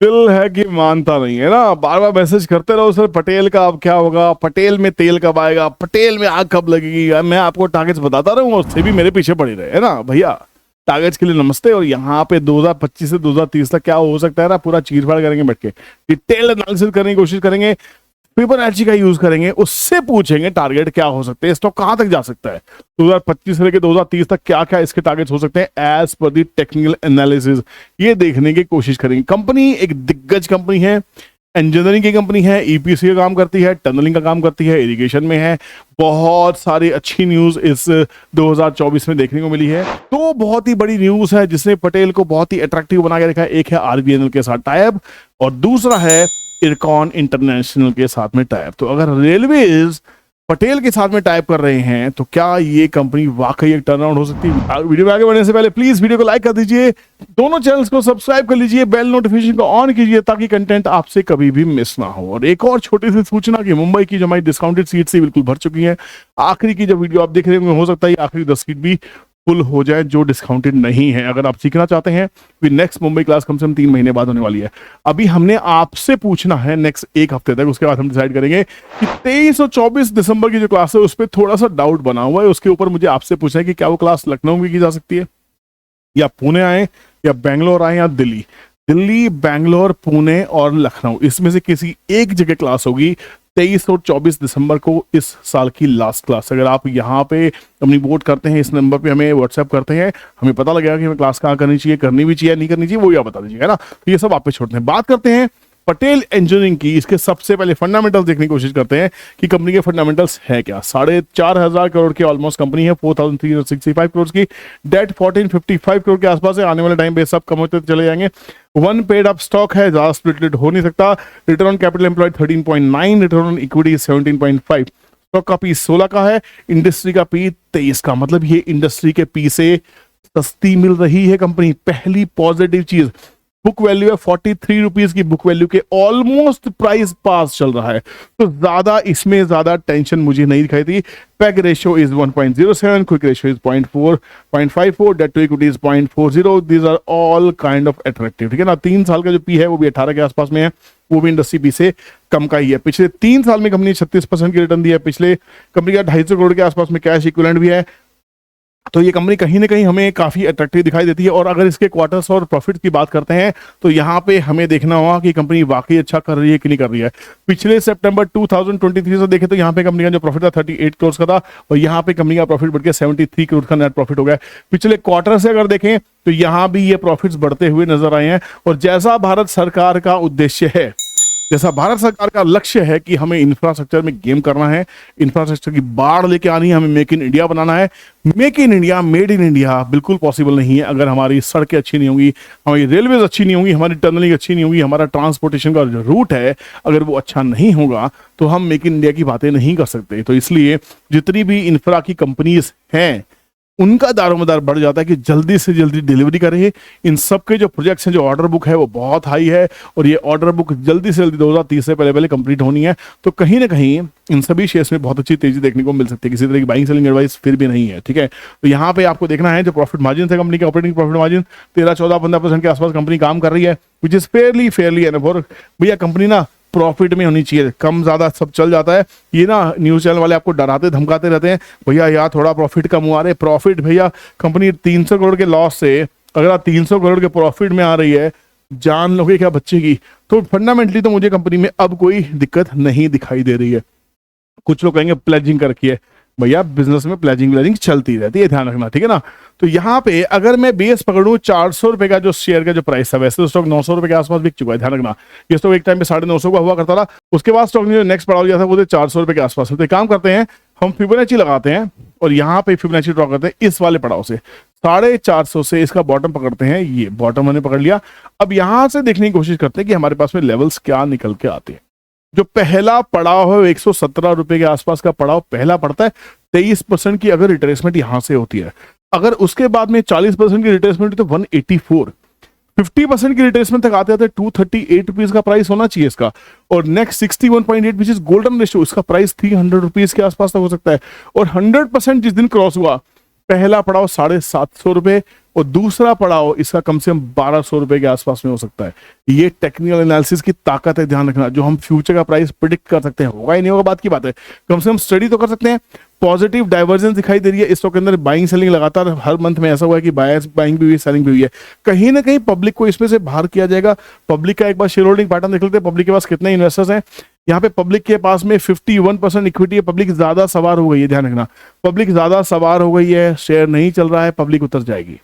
दिल है कि मानता नहीं है ना, बार बार मैसेज करते रहो सर पटेल का अब क्या होगा, पटेल में तेल कब आएगा, पटेल में आग कब लगेगी। मैं आपको टारगेट्स बताता रहूंगा, उससे भी मेरे पीछे पड़े रहे है ना भैया। टारगेट्स के लिए नमस्ते। और यहाँ पे 2025 से 2030 तक क्या हो सकता है ना, पूरा चीरफाड़ करेंगे बैठ के, डिटेल एनालिसिस करने की कोशिश करेंगे, फिबोनाची का यूज करेंगे, उससे पूछेंगे टारगेट क्या हो सकते हैं, स्टॉक कहां तक जा सकता है 2025 से लेकर 2030 तक, क्या क्या इसके टारगेट्स हो सकते हैं एज पर दी टेक्निकल एनालिसिस, ये देखने की कोशिश करेंगे। कंपनी एक दिग्गज कंपनी है, इंजीनियरिंग की कंपनी है, ईपीसी का काम करती है, टनलिंग का काम करती है, इरिगेशन में है। बहुत सारी अच्छी न्यूज इस 2024 में देखने को मिली है। तो बहुत ही बड़ी न्यूज है जिसने पटेल को बहुत ही अट्रैक्टिव बना के रखा है। एक है आरबीएनएल के साथ टाइप और दूसरा है इरकॉन इंटरनेशनल के साथ में टाइप। तो अगर रेलवेज पटेल के साथ में टाइप कर रहे हैं तो क्या ये कंपनी वाकई एक टर्नआउट हो सकती है। वीडियो में आगे बढ़ने से पहले प्लीज वीडियो को लाइक कर दीजिए, दोनों चैनल्स को सब्सक्राइब कर लीजिए, बेल नोटिफिकेशन को ऑन कीजिए ताकि कंटेंट आपसे कभी भी मिस ना हो। और एक और छोटी सी सूचना कि मुंबई की जो हमारी डिस्काउंटेड सीट से बिल्कुल भर चुकी है। आखिरी की जो वीडियो आप देख रहे होंगे हो सकता है आखिरी 10 सीट भी फुल हो जाए जो डिस्काउंटेड नहीं है। अगर आप सीखना चाहते हैं फिर नेक्स्ट मुंबई क्लास कम से कम 3 महीने बाद होने वाली है। अभी हमने आपसे पूछना है नेक्स्ट एक हफ्ते तक, उसके बाद हम डिसाइड करेंगे कि 23 और 24 दिसंबर की जो क्लास है उस पर थोड़ा सा डाउट बना हुआ है। उसके ऊपर मुझे आपसे पूछना है कि क्या वो क्लास लखनऊ में की जा सकती है, या पुणे आए, या बेंगलोर आए, या दिल्ली। दिल्ली, बैंगलोर, पुणे और लखनऊ, इसमें से किसी एक जगह क्लास होगी 23 और 24 दिसंबर को, इस साल की लास्ट क्लास। अगर आप यहाँ पे अपनी वोट करते हैं, इस नंबर पे हमें व्हाट्सएप करते हैं, हमें पता लगेगा कि हमें क्लास कहाँ करनी चाहिए, करनी भी चाहिए नहीं करनी चाहिए, वो भी आप बता दीजिएगा ना। तो ये सब आप पे छोड़ते हैं। बात करते हैं पटेल इंजीनियरिंग की। इसके सबसे पहले फंडामेंटल्स देखने की कोशिश करते हैं कि कंपनी के फंडामेंटल्स है क्या। 4,500 करोड़ की ऑलमोस्ट कंपनी है, 4,365 करोड़ की डेट, 1455 करोड़ के आसपास है। आने वाले टाइम पे सब कम होते चले जाएंगे। वन पेड अप स्टॉक है, ज्यादा स्प्लिट हो नहीं सकता। Return on capital employed 13.9, return on equity 17.5। Stock का पी 16 का है, इंडस्ट्री का पी 23 का। मतलब ये इंडस्ट्री के पी से सस्ती मिल रही है कंपनी। पहली पॉजिटिव चीज, बुक वैल्यू है 43 रुपीज की, बुक वैल्यू के ऑलमोस्ट प्राइस पास चल रहा है, तो ज्यादा इसमें ज्यादा टेंशन मुझे नहीं दिखाई थी। PEG ratio is 1.07, quick ratio is 0.54, debt to equity is 0.40। These are all kind of attractive, ठीक है ना। 3 साल का जो पी है वो भी 18 के आसपास में है, वो भी इंडस्ट्री पी से कम का ही है। पिछले 3 साल में कंपनी 36% की रिटर्न दी है। पिछले कंपनी का 250 करोड़ के आसपास में कैश इक्विवेलेंट भी है। तो ये कंपनी कहीं ना कहीं हमें काफी अट्रैक्टिव दिखाई देती है। और अगर इसके क्वार्टर्स और प्रॉफिट की बात करते हैं तो यहाँ पे हमें देखना होगा कि कंपनी वाकई अच्छा कर रही है कि नहीं कर रही है। पिछले सितंबर 2023 से देखें तो यहाँ पे कंपनी का जो प्रॉफिट था 38 करोड़ का था, और यहाँ पे कंपनी का प्रॉफिट बढ़ के 73 करोड़ का नेट प्रॉफिट हो गया। पिछले क्वार्टर से अगर देखें तो यहाँ भी ये प्रॉफिट्स बढ़ते हुए नजर आए हैं। और जैसा भारत सरकार का उद्देश्य है, जैसा भारत सरकार का लक्ष्य है कि हमें इंफ्रास्ट्रक्चर में गेम करना है, इंफ्रास्ट्रक्चर की बाढ़ लेके आनी है, हमें मेक इन इंडिया बनाना है। Make in India, made in India बिल्कुल पॉसिबल नहीं है अगर हमारी सड़कें अच्छी नहीं होंगी, हमारी रेलवेज अच्छी नहीं होंगी, हमारी टनलिंग अच्छी नहीं होगी, हमारा ट्रांसपोर्टेशन का जो रूट है अगर वो अच्छा नहीं होगा तो हम मेक इन इंडिया की बातें नहीं कर सकते। तो इसलिए जितनी भी इंफ्रा की कंपनीज हैं उनका दारोमदार बढ़ जाता है कि जल्दी से जल्दी डिलीवरी करें। इन सब के जो प्रोजेक्ट्स हैं, जो ऑर्डर बुक है वो बहुत हाई है, और ये ऑर्डर बुक जल्दी से जल्दी 2030 से पहले पहले कंप्लीट होनी है। तो कहीं ना कहीं इन सभी शेयर्स में बहुत अच्छी तेजी देखने को मिल सकती है। किसी तरह की बाइंग सेलिंग एडवाइस फिर भी नहीं है, ठीक है। तो यहाँ पे आपको देखना है जो प्रॉफिट मार्जिन है कंपनी का, ऑपरेटिंग प्रॉफिट मार्जिन 13-14-15% के आसपास कंपनी काम कर रही है, विच इज फेयरली एनफ। और भैया कंपनी ना प्रॉफिट में होनी चाहिए, कम ज्यादा सब चल जाता है। ये ना न्यूज चैनल वाले आपको डराते धमकाते रहते हैं, भैया यार थोड़ा प्रॉफिट कम हुआ। रहे प्रॉफिट भैया कंपनी 300 करोड़ के लॉस से अगर आप 300 करोड़ के प्रॉफिट में आ रही है, जान लोगे क्या बच्चे की। तो फंडामेंटली तो मुझे कंपनी में अब कोई दिक्कत नहीं दिखाई दे रही है। कुछ लोग कहेंगे प्लेजिंग कर रखी है, भैया बिजनेस में प्लेजिंग चलती रहती है, ध्यान रखना, ठीक है ना। तो यहाँ पे अगर मैं बेस पकड़ूं 400 रुपए का जो शेयर का जो प्राइस था, वैसे तो स्टॉक 900 रुपए के आसपास बिक चुका है, ध्यान रखना। ये स्टॉक एक टाइम पे 950 का हुआ करता था, उसके बाद स्टॉक ने जो नेक्स्ट बढ़ा दिया था वो 400 रुपए के आसपास। तो काम करते हैं हम फिबोनाची लगाते हैं और यहाँ पे फिबोनाची ड्रॉ करते हैं इस वाले पड़ाव से 450 से इसका बॉटम पकड़ते हैं। ये बॉटम मैंने पकड़ लिया। अब यहां से देखने की कोशिश करते हैं कि हमारे पास में लेवल्स क्या निकल के आते हैं। जो पहला पड़ाव है 117 रुपए के आसपास का पड़ाव पहला पड़ता है। 23% की अगर रिट्रेसमेंट यहां से होती है, अगर उसके बाद में 40% की रिट्रेसमेंट तो 184, 50% की रिट्रेसमेंट तक आते आते 238 रुपीज का प्राइस होना चाहिए इसका। और next 61.8 which is golden ratio, इसका प्राइस 300 रुपीज के आसपास तक हो सकता है। और 100% जिस दिन क्रॉस हुआ, पहला पड़ाव 750 रुपए, और दूसरा पड़ाव इसका कम से कम 1200 रुपए के आसपास में हो सकता है। ये टेक्निकल एनालिसिस की ताकत है, ध्यान रखना। जो हम फ्यूचर का प्राइस प्रिडिक्ट कर सकते हैं, होगा ही नहीं होगा बात की बात है, कम से कम स्टडी तो कर सकते हैं। पॉजिटिव डाइवर्जेंस दिखाई दे रही है इस स्टॉक के अंदर, बाइंग सेलिंग लगातार हर मंथ में ऐसा हुआ है कि बायर्स बाइंग भी हुई है, सेलिंग भी हुई है। कहीं ना कहीं पब्लिक को इसमें से बाहर किया जाएगा। पब्लिक का एक बार शेयर होल्डिंग पैटर्न देख लेते हैं, पब्लिक के पास कितने इन्वेस्टर्स हैं। यहाँ पे पब्लिक के पास में 51% इक्विटी है। पब्लिक ज्यादा सवार हो गई है, ध्यान रखना, पब्लिक ज्यादा सवार हो गई है, शेयर नहीं चल रहा है, पब्लिक उतर जाएगी।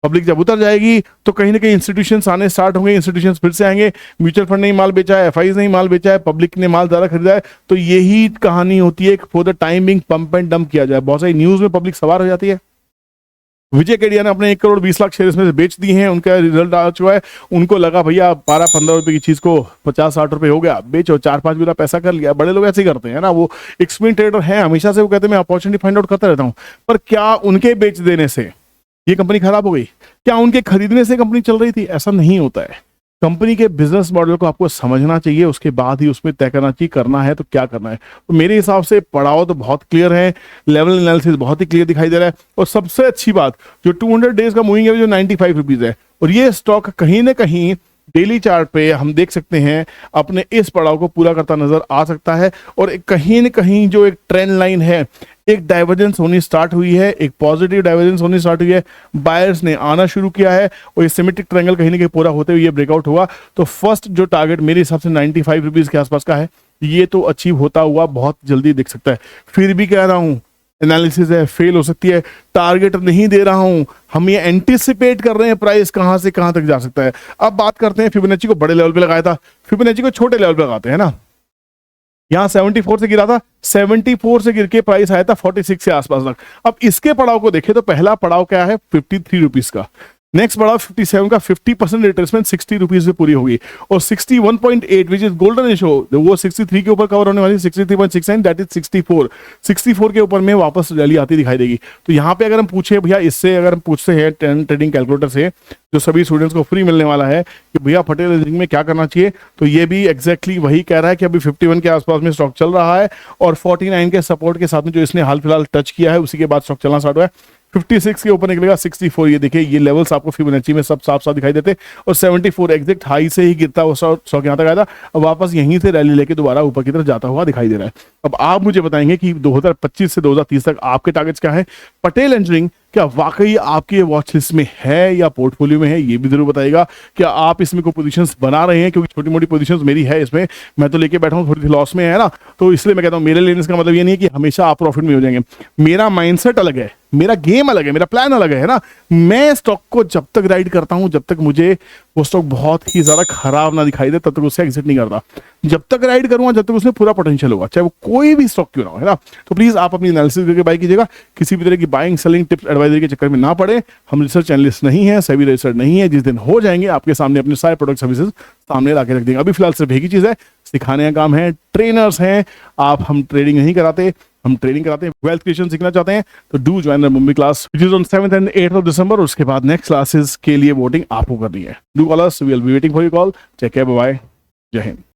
पब्लिक जब उतर जाएगी तो कहीं ना कहीं इंस्टीट्यूशंस आने स्टार्ट होंगे, इंस्टीट्यूशंस फिर से आएंगे। म्यूचुअल फंड ने माल बेचा है, एफआईज ने माल बेचा है, पब्लिक ने माल ज्यादा खरीदा है, तो यही कहानी होती है। For the timing pump and dump किया जाए। बहुत सारी न्यूज में पब्लिक सवार हो जाती है। विजय केडिया ने अपने 1 करोड़ 20 लाख शेयर इसमें से बेच दिए हैं, उनका रिजल्ट आ चुका है। उनको लगा भैया 12-15 रुपए की चीज को 50-60 रुपए हो गया, बेचो, 4-5 गुना पैसा कर लिया। बड़े लोग ऐसे ही करते हैं ना, वो एक्सपीरियंस ट्रेडर हैं, हमेशा से वो कहते हैं मैं अपॉर्चुनिटी फाइंड आउट करता रहता हूं। पर क्या उनके बेच देने से ये कंपनी खराब हो गई? क्या उनके खरीदने से कंपनी चल रही थी? ऐसा नहीं होता है। कंपनी के बिजनेस मॉडल को आपको समझना चाहिए, उसके बाद ही उसमें तय करना चाहिए करना है तो क्या करना है। तो मेरे हिसाब से पड़ाव तो बहुत क्लियर है, लेवल एनालिसिस बहुत ही क्लियर दिखाई दे रहा है। और सबसे अच्छी बात, जो 200 डेज का मूविंग एवरेज जो 95 रुपीज है, और ये स्टॉक कहीं ना कहीं डेली चार्ट पे हम देख सकते हैं अपने इस पड़ाव को पूरा करता नजर आ सकता है। और कहीं ना कहीं जो एक ट्रेंड लाइन है, एक डाइवर्जेंस होनी स्टार्ट हुई है, एक पॉजिटिव डाइवर्जेंस होनी स्टार्ट हुई है, बायर्स ने आना शुरू किया है और ये सिमेट्रिक ट्रायंगल कहीं ना कहीं पूरा होते हुए ये ब्रेकआउट हुआ। तो फर्स्ट जो टारगेट मेरे हिसाब से 95 रुपीज के आसपास का है, ये तो अचीव होता हुआ बहुत जल्दी दिख सकता है। फिर भी कह रहा हूं, एनालिसिस है, फेल हो सकती है, टारगेट नहीं दे रहा हूं, हम ये एंटिसिपेट कर रहे हैं प्राइस कहां से कहां तक जा सकता है। अब बात करते हैं, फिबोनाची को बड़े लेवल पे लगाया था, फिबोनाची को छोटे लेवल पे लगाते हैं ना। यहां 74 से गिरा था, 74 से गिर के प्राइस आया था 46 के आसपास तक। अब इसके पड़ाव को देखें तो पहला पड़ाव क्या है, 53 रुपीज का। नेक्स्ट पड़ाव 57 का, 50% रिट्रेसमेंट 60 रुपीज में पूरी होगी। और 61.8 विच इज गोल्डन रेशो, वो 63 के ऊपर कवर होने वाली, 63.69 दैट इज 64 के ऊपर में वापस रैली आती दिखाई देगी। तो यहाँ पे अगर हम पूछे भैया, इससे अगर हम पूछते हैं ट्रेडिंग कैलकुलेटर से, जो सभी स्टूडेंट्स को फ्री मिलने वाला है, कि भैया पटेल इंजीनियरिंग में क्या करना चाहिए, तो ये भी एग्जैक्टली वही कह रहा है कि अभी 51 के आसपास में स्टॉक चल रहा है और 49 के सपोर्ट के साथ में जो इसने हाल फिलहाल टच किया है, उसी के बाद स्टॉक चलना स्टार्ट हुआ है। 56 के ऊपर निकलेगा, 64, ये देखिए ये लेवल्स आपको फिबोनाची में सब साफ साफ दिखाई देते हैं। और 74 एग्जैक्ट हाई से ही गिरता हुआ स्टॉक यहाँ तक आया था, अब वापस यहीं से रैली लेके दोबारा ऊपर की तरफ जाता हुआ दिखाई दे रहा है। अब आप मुझे बताएंगे कि 2025 से 2030 तक आपके टारगेट्स क्या है। पटेल इंजीनियरिंग क्या वाकई आपके वॉच लिस्ट में है या पोर्टफोलियो में है, ये भी जरूर बताइएगा। क्या आप इसमें कोई पोजीशंस बना रहे हैं, क्योंकि छोटी मोटी पोजीशंस मेरी है इसमें, मैं तो लेके बैठा हूँ, थोड़ी सी लॉस में है ना, तो इसलिए मैं कहता हूँ मेरे लेने का मतलब ये नहीं है कि हमेशा आप प्रॉफिट में हो जाएंगे। मेरा माइंडसेट अलग है, मेरा गेम अलग है, मेरा प्लान अलग है ना। मैं स्टॉक को जब तक राइड करता हूं, जब तक मुझे वो स्टॉक बहुत ही ज्यादा खराब ना दिखाई दे, तब तक उससे एग्जिट नहीं करता। जब तक राइड करूंगा, जब तक उसमें पूरा पोटेंशियल होगा, चाहे वो कोई भी स्टॉक क्यों ना हो, है ना। तो प्लीज आप अपनी एनालिसिस करके बाय कीजिएगा, किसी भी तरह की बाइंग सेलिंग टिप्स एडवाइजरी के चक्कर में ना पड़े। हम रिसर्च एनालिस्ट नहीं है, सेबी रजिस्टर्ड नहीं है। जिस दिन हो जाएंगे, आपके सामने अपने सारे प्रोडक्ट सर्विसेज सामने ला के रख देंगे। अभी फिलहाल सिर्फ एक ही चीज है, सिखाने का काम है, ट्रेनर्स हैं आप, हम ट्रेडिंग नहीं कराते, हम ट्रेनिंग कराते हैं। वेल्थ क्रिएशन सीखना चाहते हैं तो do join the Mumbai class which is on 7th and 8th of December। उसके बाद नेक्स्ट क्लासेस के लिए वोटिंग आपको करनी है। Do call us, we will be waiting for your call. Take care, bye bye, जय हिंद।